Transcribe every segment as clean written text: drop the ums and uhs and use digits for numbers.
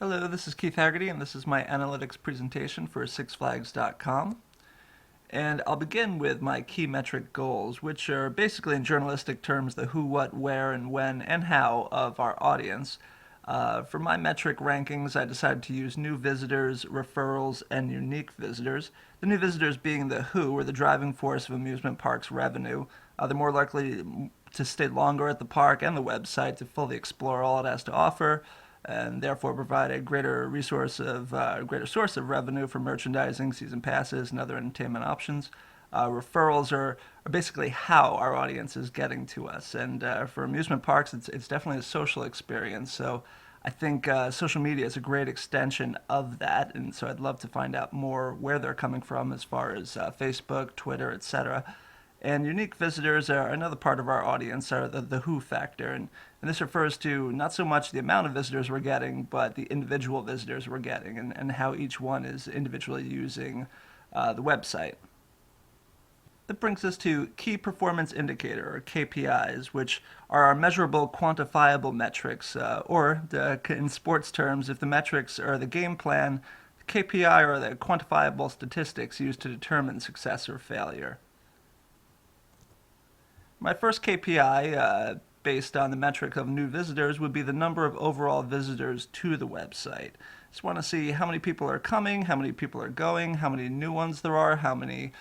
Hello, this is Keith Haggerty, and this is my analytics presentation for SixFlags.com. And I'll begin with my key metric goals, which are basically in journalistic terms the who, what, where, and when, and how of our audience. For my metric rankings, I decided to use new visitors, referrals, and unique visitors. The new visitors being the who, or the driving force of amusement parks revenue. They're more likely to stay longer at the park and the website to fully explore all it has to offer, and therefore provide a greater source of revenue for merchandising, season passes, and other entertainment options. Referrals are basically how our audience is getting to us, and for amusement parks, it's definitely a social experience. So I think social media is a great extension of that, and so I'd love to find out more where they're coming from as far as Facebook, Twitter, etc. And unique visitors are another part of our audience, are the who factor. And this refers to not so much the amount of visitors we're getting, but the individual visitors we're getting and how each one is individually using the website. That brings us to key performance indicator, or KPIs, which are our measurable, quantifiable metrics, in sports terms, if the metrics are the game plan, the KPI are the quantifiable statistics used to determine success or failure. My first KPI, based on the metric of new visitors, would be the number of overall visitors to the website. Just want to see how many people are coming, how many people are going, how many new ones there are, how many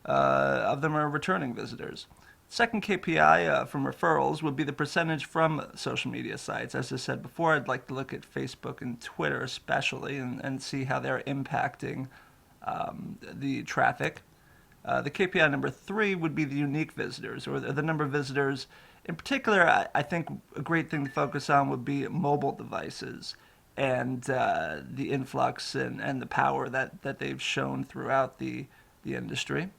of them are returning visitors. Second KPI from referrals would be the percentage from social media sites. As I said before, I'd like to look at Facebook and Twitter especially and see how they're impacting the traffic. The KPI number 3 would be the unique visitors, or the number of visitors. In particular, I think a great thing to focus on would be mobile devices and the influx and the power that they've shown throughout the industry.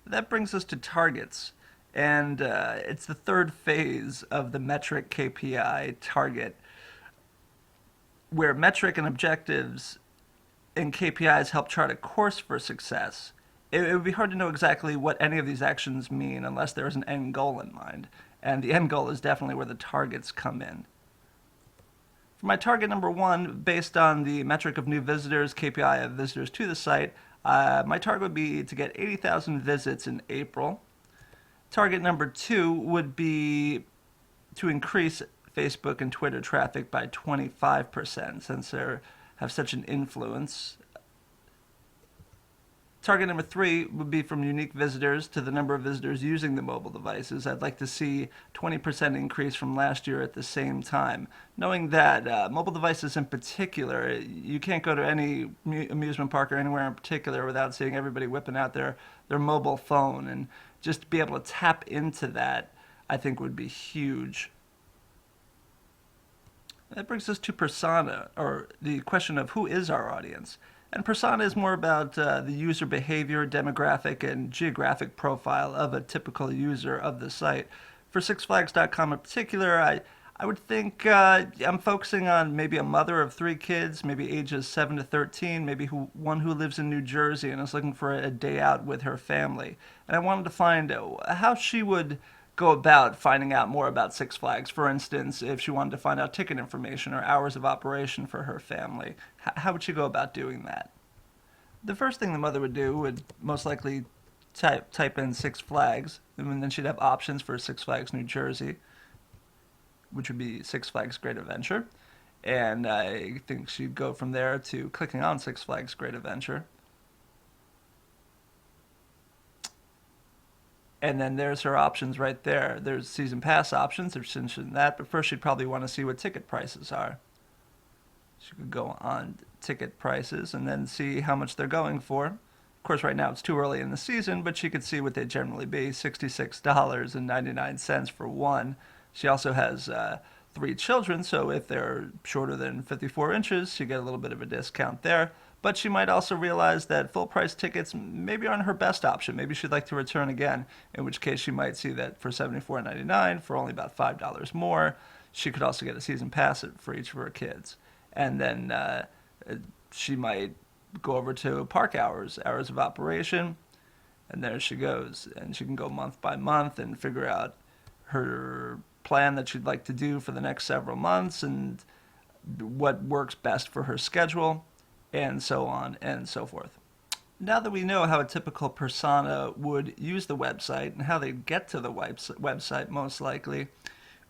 That brings us to targets, and it's the third phase of the metric KPI target, where metric and objectives and KPIs help chart a course for success. It would be hard to know exactly what any of these actions mean unless there is an end goal in mind, and the end goal is definitely where the targets come in. For my target number 1, based on the metric of new visitors, KPI of visitors to the site, my target would be to get 80,000 visits in April. Target number 2 would be to increase Facebook and Twitter traffic by 25% since they have such an influence. Target number 3 would be from unique visitors to the number of visitors using the mobile devices. I'd like to see 20% increase from last year at the same time. Knowing that mobile devices in particular, you can't go to any amusement park or anywhere in particular without seeing everybody whipping out their mobile phone. And just to be able to tap into that, I think would be huge. That brings us to persona, or the question of who is our audience. And persona is more about the user behavior, demographic, and geographic profile of a typical user of the site. For SixFlags.com in particular, I would think I'm focusing on maybe a mother of 3 kids, maybe ages 7 to 13, maybe one who lives in New Jersey and is looking for a day out with her family. And I wanted to find how she would go about finding out more about Six Flags. For instance, if she wanted to find out ticket information or hours of operation for her family, how would she go about doing that? The first thing the mother would do would most likely type in Six Flags, and then she'd have options for Six Flags New Jersey, which would be Six Flags Great Adventure. And I think she'd go from there to clicking on Six Flags Great Adventure. And then there's her options right there. There's season pass options, there's interested in that, but first she'd probably want to see what ticket prices are. She could go on ticket prices and then see how much they're going for. Of course, right now it's too early in the season, but she could see what they'd generally be, $66.99 for one. She also has 3 children, so if they're shorter than 54 inches, she get a little bit of a discount there. But she might also realize that full-price tickets maybe aren't her best option. Maybe she'd like to return again, in which case she might see that for $74.99, for only about $5 more, she could also get a season pass for each of her kids. And then she might go over to park hours of operation, and there she goes. And she can go month by month and figure out her plan that she'd like to do for the next several months, and what works best for her schedule, and so on and so forth. Now that we know how a typical persona would use the website and how they get to the website most likely,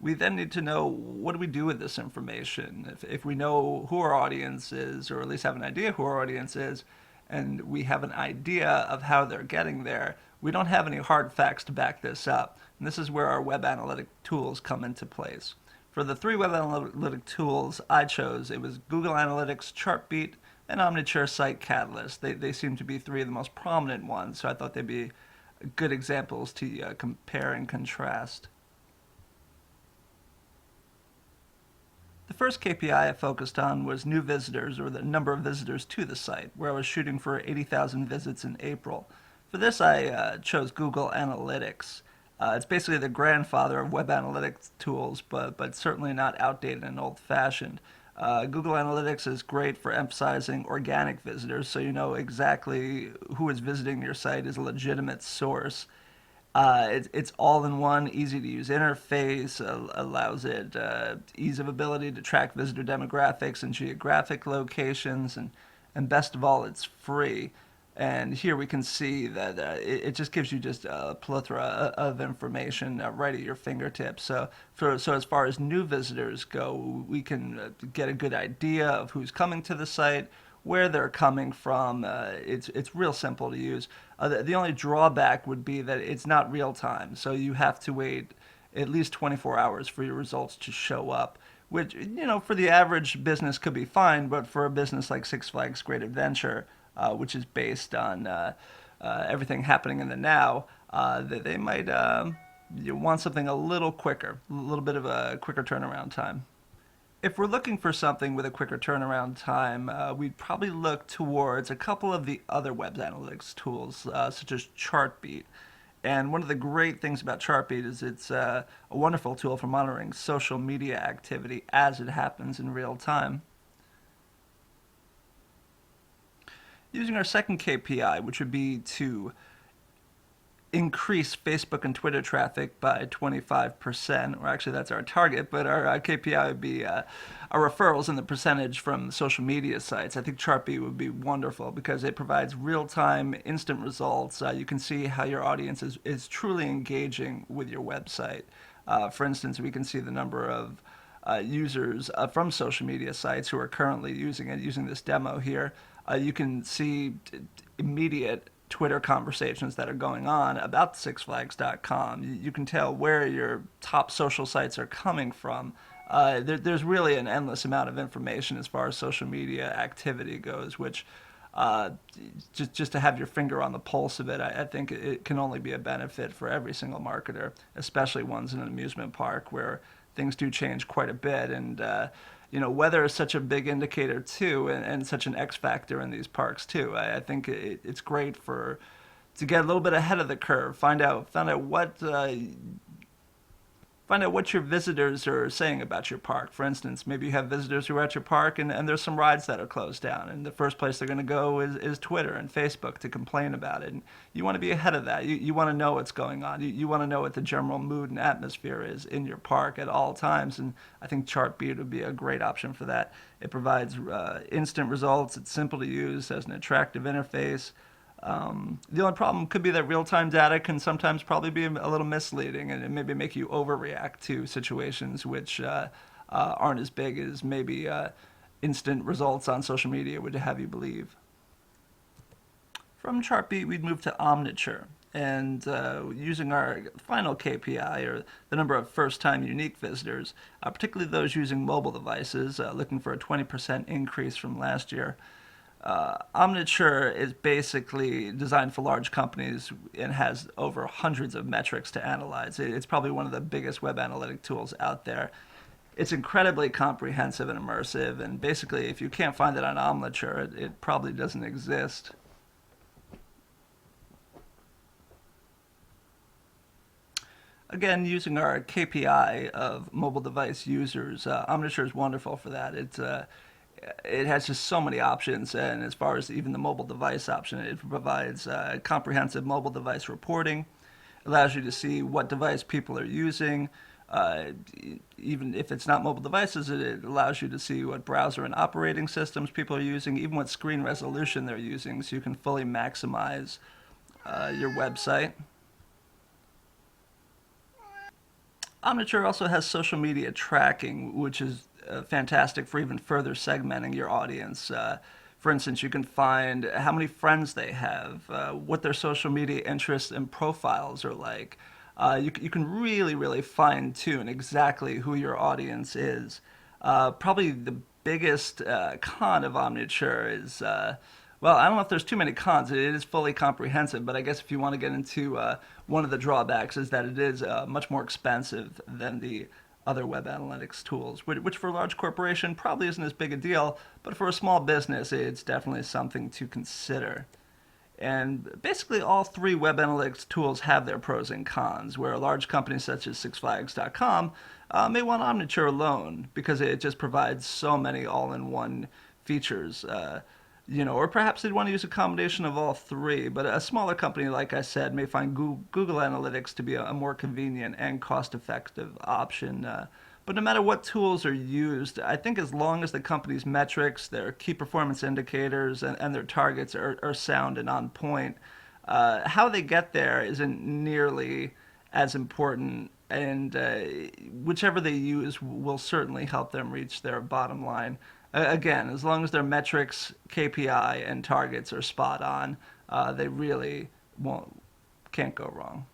we then need to know what do we do with this information. If we know who our audience is, or at least have an idea who our audience is, and we have an idea of how they're getting there, we don't have any hard facts to back this up. And this is where our web analytic tools come into place. For the three web analytic tools I chose, it was Google Analytics, Chartbeat, and Omniture Site Catalyst. They seem to be three of the most prominent ones, so I thought they'd be good examples to compare and contrast. The first KPI I focused on was new visitors, or the number of visitors to the site, where I was shooting for 80,000 visits in April. For this, I chose Google Analytics. It's basically the grandfather of web analytics tools, but certainly not outdated and old-fashioned. Google Analytics is great for emphasizing organic visitors, so you know exactly who is visiting your site is a legitimate source. It's all in one, easy to use interface, allows it ease of ability to track visitor demographics and geographic locations, and best of all, it's free. And here we can see that it just gives you just a plethora of information right at your fingertips. So as far as new visitors go, we can get a good idea of who's coming to the site, where they're coming from. It's real simple to use. The only drawback would be that it's not real time, so you have to wait at least 24 hours for your results to show up, which, for the average business could be fine, but for a business like Six Flags Great Adventure, which is based on everything happening in the now, they might you want something a little quicker, a little bit of a quicker turnaround time. If we're looking for something with a quicker turnaround time, we'd probably look towards a couple of the other web analytics tools, such as Chartbeat. And one of the great things about Chartbeat is it's a wonderful tool for monitoring social media activity as it happens in real time. Using our second KPI, which would be to increase Facebook and Twitter traffic by 25%, or actually that's our target, but our KPI would be our referrals and the percentage from social media sites. I think Chartbeat would be wonderful because it provides real-time, instant results. You can see how your audience is truly engaging with your website. For instance, we can see the number of users from social media sites who are currently using it, using this demo here. You can see immediate Twitter conversations that are going on about sixflags.com. You can tell where your top social sites are coming from. There's really an endless amount of information as far as social media activity goes, which just to have your finger on the pulse of it, I think it can only be a benefit for every single marketer, especially ones in an amusement park where things do change quite a bit. And weather is such a big indicator too, and such an X factor in these parks too. I think it's great to get a little bit ahead of the curve, find out what your visitors are saying about your park. For instance, maybe you have visitors who are at your park and there's some rides that are closed down, and the first place they're going to go is Twitter and Facebook to complain about it. And you want to be ahead of that. You want to know what's going on. You want to know what the general mood and atmosphere is in your park at all times, and I think Chartbeat would be a great option for that. It provides instant results. It's simple to use, has an attractive interface. The only problem could be that real-time data can sometimes probably be a little misleading and maybe make you overreact to situations which aren't as big as maybe instant results on social media would have you believe. From Chartbeat, we'd move to Omniture. And using our final KPI, or the number of first-time unique visitors, particularly those using mobile devices, looking for a 20% increase from last year. Omniture is basically designed for large companies and has over hundreds of metrics to analyze. It's probably one of the biggest web analytic tools out there. It's incredibly comprehensive and immersive, and basically if you can't find it on Omniture, it probably doesn't exist. Again, using our KPI of mobile device users, Omniture is wonderful for that. It has just so many options, and as far as even the mobile device option, it provides comprehensive mobile device reporting, allows you to see what device people are using, Uh, Even if it's not mobile devices, it allows you to see what browser and operating systems people are using, even what screen resolution they're using, so you can fully maximize your website. Omniture also has social media tracking, which is fantastic for even further segmenting your audience. For instance, you can find how many friends they have, what their social media interests and profiles are like. You can really, really fine tune exactly who your audience is. Probably the biggest con of Omniture is, well, I don't know if there's too many cons. It is fully comprehensive, but I guess if you want to get into one of the drawbacks is that it is much more expensive than the other web analytics tools, which for a large corporation probably isn't as big a deal, but for a small business, it's definitely something to consider. And basically, all three web analytics tools have their pros and cons, where a large company such as SixFlags.com may want Omniture alone because it just provides so many all in one features. Or perhaps they'd want to use a combination of all three. But a smaller company, like I said, may find Google Analytics to be a more convenient and cost effective option. But no matter what tools are used, I think as long as the company's metrics, their key performance indicators, and their targets are sound and on point, how they get there isn't nearly as important. And whichever they use will certainly help them reach their bottom line. Again, as long as their metrics, KPI, and targets are spot on, they really can't go wrong.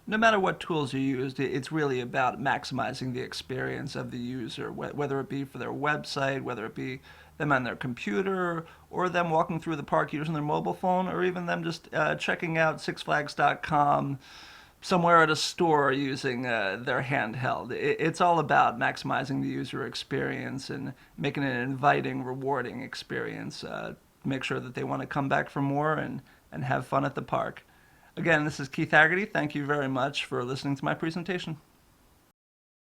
No matter what tools you use, it's really about maximizing the experience of the user, whether it be for their website, whether it be them on their computer, or them walking through the park using their mobile phone, or even them just checking out sixflags.com somewhere at a store using their handheld. It's all about maximizing the user experience and making it an inviting, rewarding experience. Make sure that they want to come back for more and have fun at the park. Again, this is Keith Haggerty. Thank you very much for listening to my presentation.